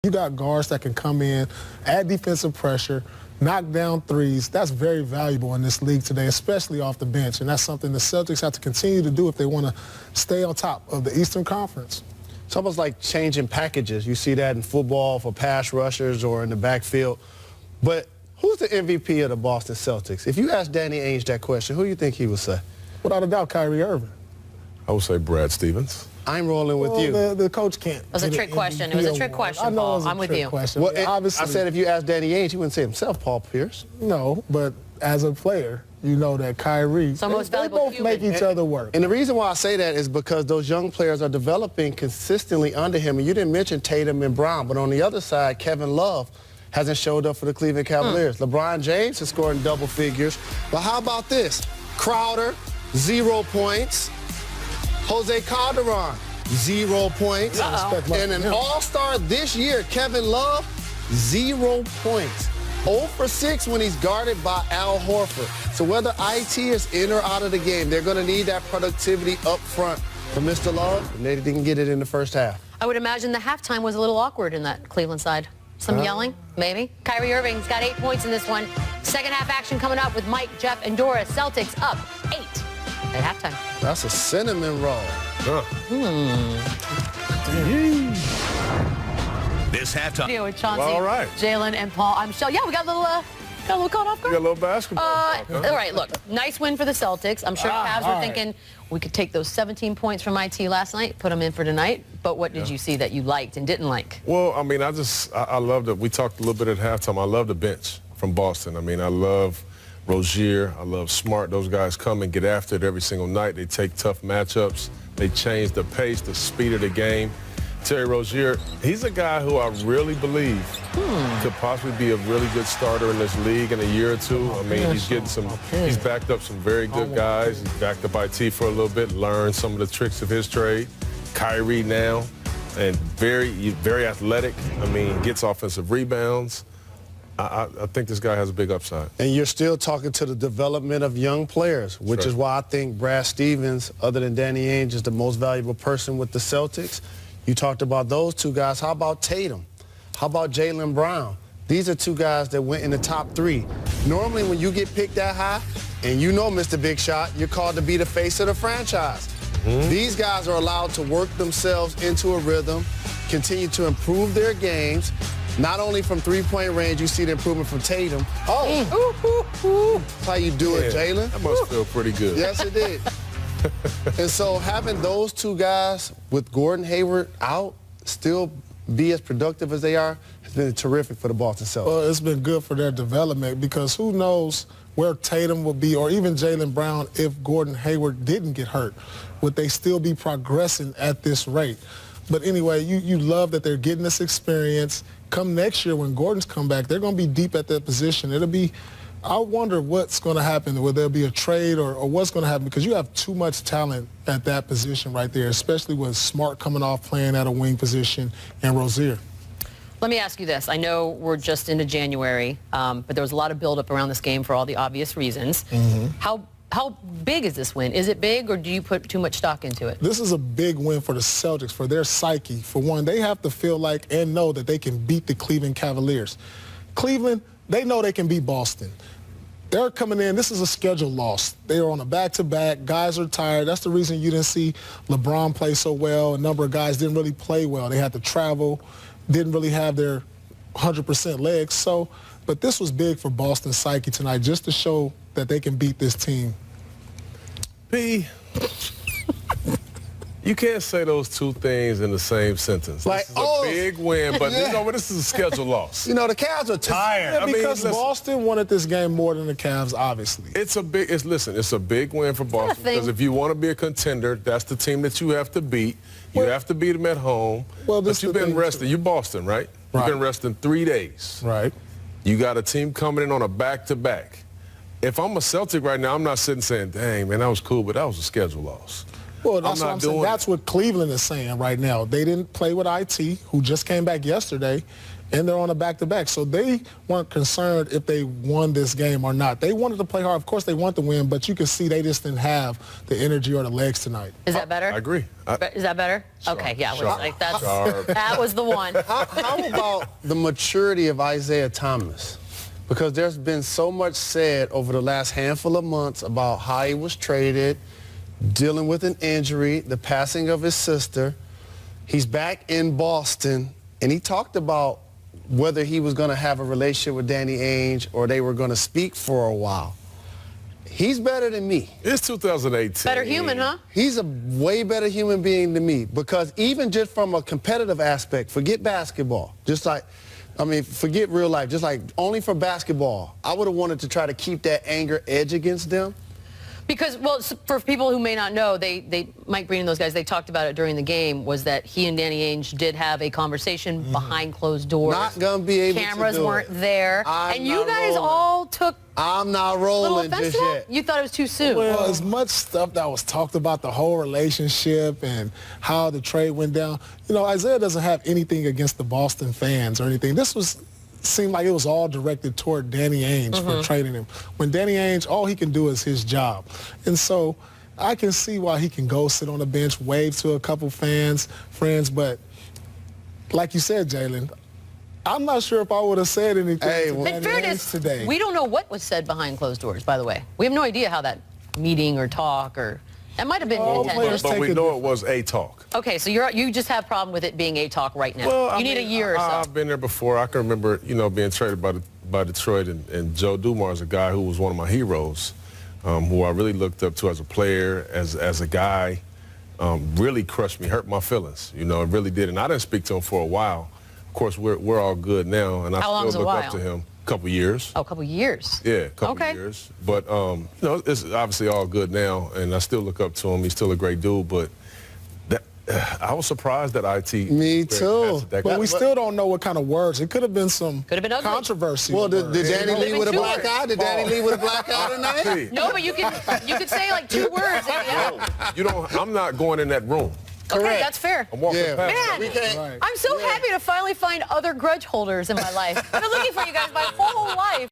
you got guards that can come in, add defensive pressure, knock down threes. That's very valuable in this league today, especially off the bench. And that's something the Celtics have to continue to do if they want to stay on top of the Eastern Conference. It's almost like changing packages. You see that in football for pass rushers or in the backfield. But who's the MVP of the Boston Celtics? If you ask Danny Ainge that question, who do you think he would say? Without a doubt, Kyrie Irving. I would say Brad Stevens. I'm rolling with you. The coach can't. It was a trick question. It was a trick question, Paul. I'm with you. Well, obviously, I said if you ask Danny Ainge, he wouldn't say himself, Paul Pierce. No, but as a player, you know that Kyrie, they both make each other work. And the reason why I say that is because those young players are developing consistently under him. And you didn't mention Tatum and Brown, but on the other side, Kevin Love hasn't showed up for the Cleveland Cavaliers. LeBron James has scored in double figures. But how about this? Crowder, 0 points. Jose Calderon, 0 points. And an all-star this year, Kevin Love, 0 points. 0 for 6 when he's guarded by Al Horford. So whether IT is in or out of the game, they're going to need that productivity up front from Mr. Love, and they didn't get it in the first half. I would imagine the halftime was a little awkward in that Cleveland side. Some yelling, maybe. Kyrie Irving's got 8 points in this one. Second half action coming up with Mike, Jeff, and Dora. Celtics up 8 at halftime. That's a cinnamon roll. This halftime. With Chauncey, Well, all right. Jalen, and Paul. I'm Michelle. Yeah, we got a little caught off guard. We got a little basketball. All right, look, nice win for the Celtics. I'm sure Cavs were thinking we could take those 17 points from IT last night, put them in for tonight. But what did you see that you liked and didn't like? Well, I mean, I love that. We talked a little bit at halftime. I love the bench from Boston. I mean, I love Rozier. I love Smart. Those guys come and get after it every single night. They take tough matchups. They change the pace, the speed of the game. Terry Rozier, he's a guy who I really believe could possibly be a really good starter in this league in a year or two. I mean, he's backed up some very good guys. He's backed up IT for a little bit, learned some of the tricks of his trade. Kyrie now, and very athletic. I mean, gets offensive rebounds. I think this guy has a big upside. And you're still talking to the development of young players, which is why I think Brad Stevens, other than Danny Ainge, is the most valuable person with the Celtics. You talked about those two guys. How about Tatum? How about Jalen Brown? These are two guys that went in the top 3. Normally, when you get picked that high, and you know, Mr. Big Shot, you're called to be the face of the franchise. These guys are allowed to work themselves into a rhythm, continue to improve their games. Not only from three-point range, you see the improvement from Tatum. That's how you do it, Jalen. That must feel pretty good. Yes, it did. And so having those two guys with Gordon Hayward out still be as productive as they are has been terrific for the Boston Celtics. Well, it's been good for their development because who knows where Tatum will be or even Jalen Brown if Gordon Hayward didn't get hurt. Would they still be progressing at this rate? But anyway, you love that they're getting this experience. Come next year when Gordon's come back, they're going to be deep at that position. It'll be, I wonder what's going to happen. Will there be a trade or what's going to happen? Because you have too much talent at that position right there, especially with Smart coming off playing at a wing position and Rozier. Let me ask you this. I know we're just into January, but there was a lot of buildup around this game for all the obvious reasons. How big is this win? Is it big, or do you put too much stock into it? This is a big win for the Celtics, for their psyche. For one, they have to feel like and know that they can beat the Cleveland Cavaliers. Cleveland, they know they can beat Boston. They're coming in. This is a schedule loss. They are on a back-to-back. Guys are tired. That's the reason you didn't see LeBron play so well. A number of guys didn't really play well. They had to travel, didn't really have their 100% legs. So, but this was big for Boston's psyche tonight, just to show that they can beat this team. P, you can't say those two things in the same sentence. Like, this is a big win, but this is a schedule loss. You know, the Cavs are tired. Yeah, because Boston wanted this game more than the Cavs, obviously. It's a big win for Boston because if you want to be a contender, that's the team that you have to beat. You have to beat them at home. Well, but you've been resting. You're Boston, right? You've been resting 3 days. Right. You got a team coming in on a back-to-back. If I'm a Celtic right now, I'm not sitting saying, dang, man, that was cool, but that was a schedule loss. Well, that's what I'm saying. That's what Cleveland is saying right now. They didn't play with IT, who just came back yesterday, and they're on a back-to-back. So they weren't concerned if they won this game or not. They wanted to play hard. Of course, they want to win, but you can see they just didn't have the energy or the legs tonight. Is that better? I agree. Is that better? Okay, yeah. That was the one. How about the maturity of Isaiah Thomas? Because there's been so much said over the last handful of months about how he was traded, dealing with an injury, the passing of his sister. He's back in Boston, and he talked about whether he was going to have a relationship with Danny Ainge or they were going to speak for a while. He's better than me. It's 2018. Better human, huh? He's a way better human being than me, because even just from a competitive aspect, forget basketball, forget real life, just like only for basketball, I would have wanted to try to keep that anger edge against them. Because, well, for people who may not know, Mike Breen and those guys, they talked about it during the game, was that he and Danny Ainge did have a conversation behind closed doors. Not going to be able to do it. Cameras weren't there. And you guys all took I'm not rolling just yet. You thought it was too soon. Well, as much stuff that was talked about, the whole relationship and how the trade went down, Isaiah doesn't have anything against the Boston fans or anything. Seemed like it was all directed toward Danny Ainge for trading him. When Danny Ainge, all he can do is his job. And so I can see why he can go sit on the bench, wave to a couple friends, but like you said, Jalen, I'm not sure if I would have said anything to In Danny fairness, Ainge today. we don't know what was said behind closed doors, by the way. We have no idea how that meeting or talk or that might have been intended. But we know it was a talk. Okay, so you just have a problem with it being a talk right now. Well, you need a year or so. I've been there before. I can remember, being traded by Detroit, and Joe Dumars is a guy who was one of my heroes, who I really looked up to as a player, as a guy. Really crushed me, hurt my feelings. It really did. And I didn't speak to him for a while. Of course, we're all good now, and I still look up to him. Couple years. Oh, a couple years. Yeah, a couple years. But, it's obviously all good now, and I still look up to him. He's still a great dude, but I was surprised that IT. Me too. But we still don't know what kind of words. It could have been some controvery. Well, did Danny leave with a black eye? Did Danny leave with a black eye tonight? No, but you could say like 2 words. I'm not going in that room. Okay, that's fair. I'm walking past. Man, I'm so happy to finally find other grudge holders in my life. I've been looking for you guys my whole life.